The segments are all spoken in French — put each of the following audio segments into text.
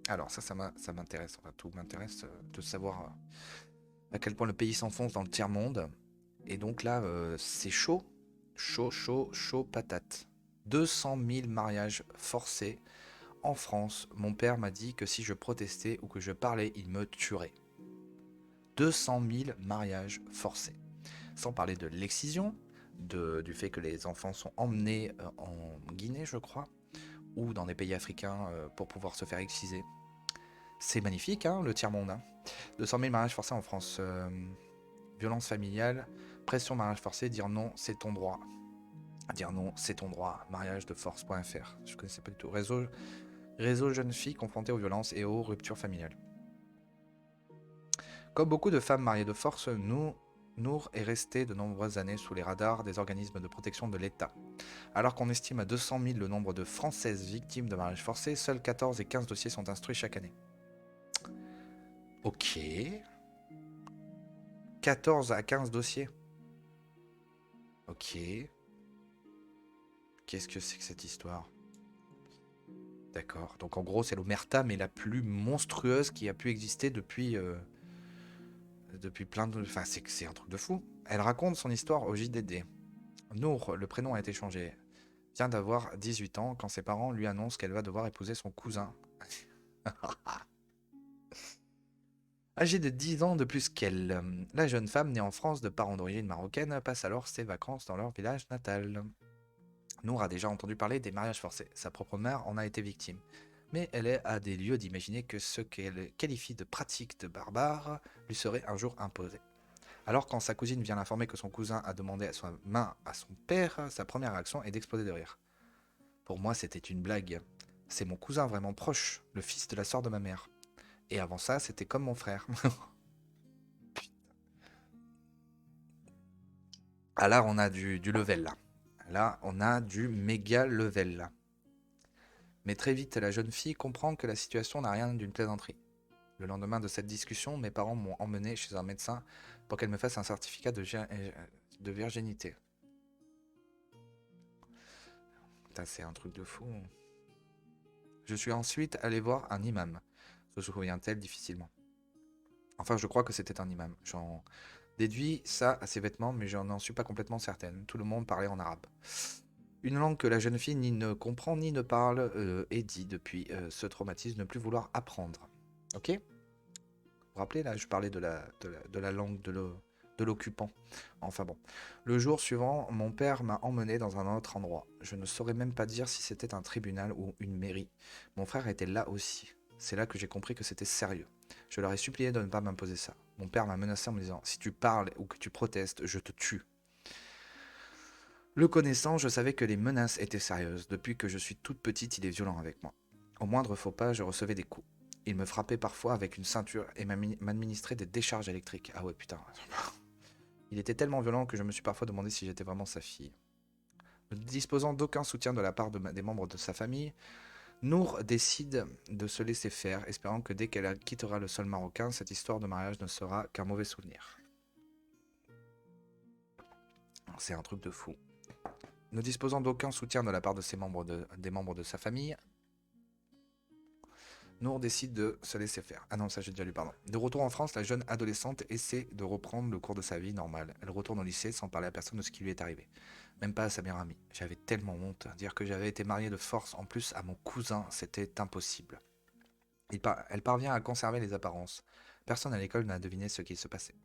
Alors ça m'intéresse, enfin tout m'intéresse de savoir à quel point le pays s'enfonce dans le tiers-monde. Et donc là, c'est chaud, chaud, chaud, chaud patate. 200 000 mariages forcés en France. Mon père m'a dit que si je protestais ou que je parlais, il me tuerait. 200 000 mariages forcés. Sans parler de l'excision, du fait que les enfants sont emmenés en Guinée, je crois, ou dans des pays africains pour pouvoir se faire exciser. C'est magnifique, hein, le tiers-monde. Hein. 200 000 mariages forcés en France. Violence familiale, pression mariage forcé, dire non, c'est ton droit. Dire non, c'est ton droit. Mariage de force.fr. Je connaissais pas du tout. Réseau jeunes filles confrontées aux violences et aux ruptures familiales. Comme beaucoup de femmes mariées de force, Nour est restée de nombreuses années sous les radars des organismes de protection de l'État. Alors qu'on estime à 200 000 le nombre de Françaises victimes de mariage forcé, seuls 14 et 15 dossiers sont instruits chaque année. Ok. 14 à 15 dossiers. Ok. Qu'est-ce que c'est que cette histoire? D'accord. Donc en gros, c'est l'omerta, mais la plus monstrueuse qui a pu exister depuis plein de... Enfin, c'est un truc de fou. Elle raconte son histoire au JDD. Nour, le prénom a été changé, vient d'avoir 18 ans quand ses parents lui annoncent qu'elle va devoir épouser son cousin. Âgée de 10 ans de plus qu'elle, la jeune femme née en France de parents d'origine marocaine passe alors ses vacances dans leur village natal. Nour a déjà entendu parler des mariages forcés. Sa propre mère en a été victime. Mais elle est à des lieux d'imaginer que ce qu'elle qualifie de pratique de barbare lui serait un jour imposé. Alors quand sa cousine vient l'informer que son cousin a demandé sa main à son père, sa première réaction est d'exploser de rire. Pour moi, c'était une blague. C'est mon cousin vraiment proche, le fils de la sœur de ma mère. Et avant ça, c'était comme mon frère. Ah là, on a du level là. Là, on a du méga level là. Mais très vite, la jeune fille comprend que la situation n'a rien d'une plaisanterie. Le lendemain de cette discussion, mes parents m'ont emmené chez un médecin pour qu'elle me fasse un certificat de virginité. Putain, c'est un truc de fou. Je suis ensuite allé voir un imam, se souvient-elle difficilement. Enfin, je crois que c'était un imam. J'en déduis ça à ses vêtements, mais je n'en suis pas complètement certaine. Tout le monde parlait en arabe. Une langue que la jeune fille ni ne comprend ni ne parle et dit depuis ce traumatisme ne plus vouloir apprendre. Ok? Vous vous rappelez là, je parlais de la langue de l'occupant. Enfin bon. Le jour suivant, mon père m'a emmené dans un autre endroit. Je ne saurais même pas dire si c'était un tribunal ou une mairie. Mon frère était là aussi. C'est là que j'ai compris que c'était sérieux. Je leur ai supplié de ne pas m'imposer ça. Mon père m'a menacé en me disant: si tu parles ou que tu protestes, je te tue. Le connaissant, je savais que les menaces étaient sérieuses. Depuis que je suis toute petite, il est violent avec moi. Au moindre faux pas, je recevais des coups. Il me frappait parfois avec une ceinture et m'administrait des décharges électriques. Ah ouais, putain. Il était tellement violent que je me suis parfois demandé si j'étais vraiment sa fille. Ne disposant d'aucun soutien de la part des membres de sa famille, Nour décide de se laisser faire, espérant que dès qu'elle quittera le sol marocain, cette histoire de mariage ne sera qu'un mauvais souvenir. C'est un truc de fou. Ne disposant d'aucun soutien de la part des membres de sa famille, Nour décide de se laisser faire. Ah non, ça j'ai déjà lu, pardon. De retour en France, la jeune adolescente essaie de reprendre le cours de sa vie normale. Elle retourne au lycée sans parler à personne de ce qui lui est arrivé. Même pas à sa meilleure amie. J'avais tellement honte. Dire que j'avais été mariée de force en plus à mon cousin, c'était impossible. Elle parvient à conserver les apparences. Personne à l'école n'a deviné ce qui se passait.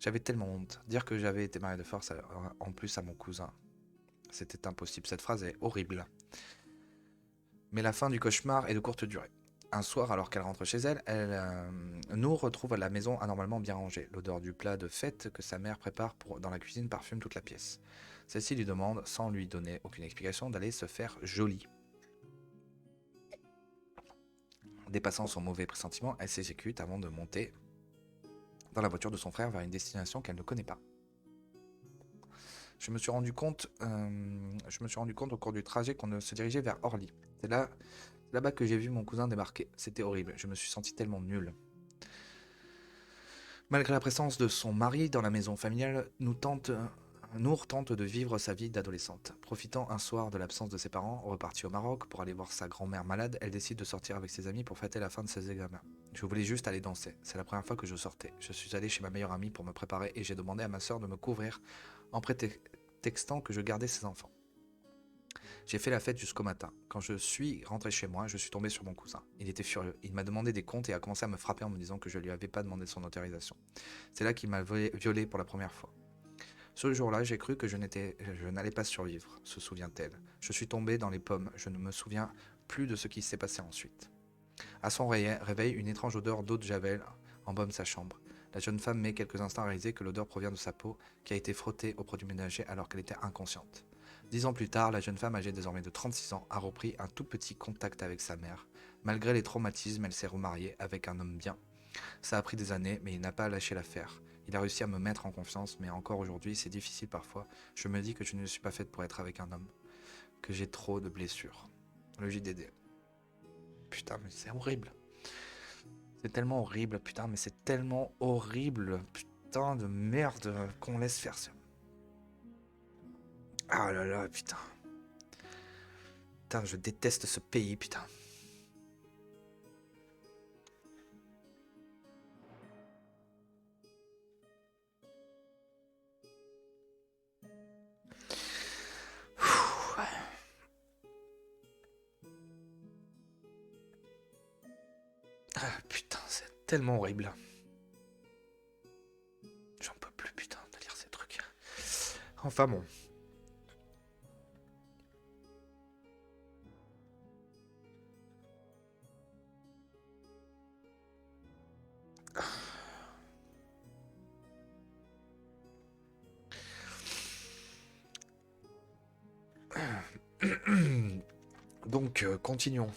J'avais tellement honte. Dire que j'avais été mariée de force en plus à mon cousin, c'était impossible. Cette phrase est horrible. Mais la fin du cauchemar est de courte durée. Un soir, alors qu'elle rentre chez elle, Nour retrouve la maison anormalement bien rangée. L'odeur du plat de fête que sa mère prépare dans la cuisine parfume toute la pièce. Celle-ci lui demande, sans lui donner aucune explication, d'aller se faire jolie. Dépassant son mauvais pressentiment, elle s'exécute avant de monter dans la voiture de son frère vers une destination qu'elle ne connaît pas. Je me suis rendu compte au cours du trajet qu'on se dirigeait vers Orly. C'est là-bas que j'ai vu mon cousin débarquer. C'était horrible. Je me suis senti tellement nul. Malgré la présence de son mari dans la maison familiale, Nour tente de vivre sa vie d'adolescente. Profitant un soir de l'absence de ses parents, repartie au Maroc pour aller voir sa grand-mère malade, elle décide de sortir avec ses amis pour fêter la fin de ses examens. Je voulais juste aller danser. C'est la première fois que je sortais. Je suis allé chez ma meilleure amie pour me préparer et j'ai demandé à ma sœur de me couvrir en prétextant que je gardais ses enfants. J'ai fait la fête jusqu'au matin. Quand je suis rentré chez moi, je suis tombé sur mon cousin. Il était furieux. Il m'a demandé des comptes et a commencé à me frapper en me disant que je lui avais pas demandé son autorisation. C'est là qu'il m'a violé pour la première fois. Ce jour-là, j'ai cru que je n'allais pas survivre, se souvient-elle. Je suis tombé dans les pommes, je ne me souviens plus de ce qui s'est passé ensuite. À son réveil, une étrange odeur d'eau de javel embaume sa chambre. La jeune femme met quelques instants à réaliser que l'odeur provient de sa peau qui a été frottée au produit ménager alors qu'elle était inconsciente. 10 ans plus tard, la jeune femme âgée désormais de 36 ans a repris un tout petit contact avec sa mère. Malgré les traumatismes, elle s'est remariée avec un homme bien. Ça a pris des années, mais il n'a pas lâché l'affaire. Il a réussi à me mettre en confiance, mais encore aujourd'hui, c'est difficile parfois. Je me dis que je ne suis pas faite pour être avec un homme, que j'ai trop de blessures. Le JDD. Putain, mais c'est horrible. C'est tellement horrible, putain, mais c'est tellement horrible. Putain de merde qu'on laisse faire ça. Ah là là, putain. Putain, je déteste ce pays, putain. Ah putain, c'est tellement horrible. J'en peux plus, putain, de lire ces trucs. Enfin bon. Donc, continuons.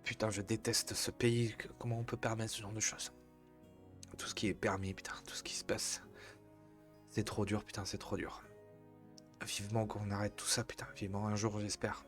Putain, je déteste ce pays. Comment on peut permettre ce genre de choses? Tout ce qui est permis, putain, tout ce qui se passe. C'est trop dur, putain, c'est trop dur. Vivement qu'on arrête tout ça, putain. Vivement, un jour, j'espère.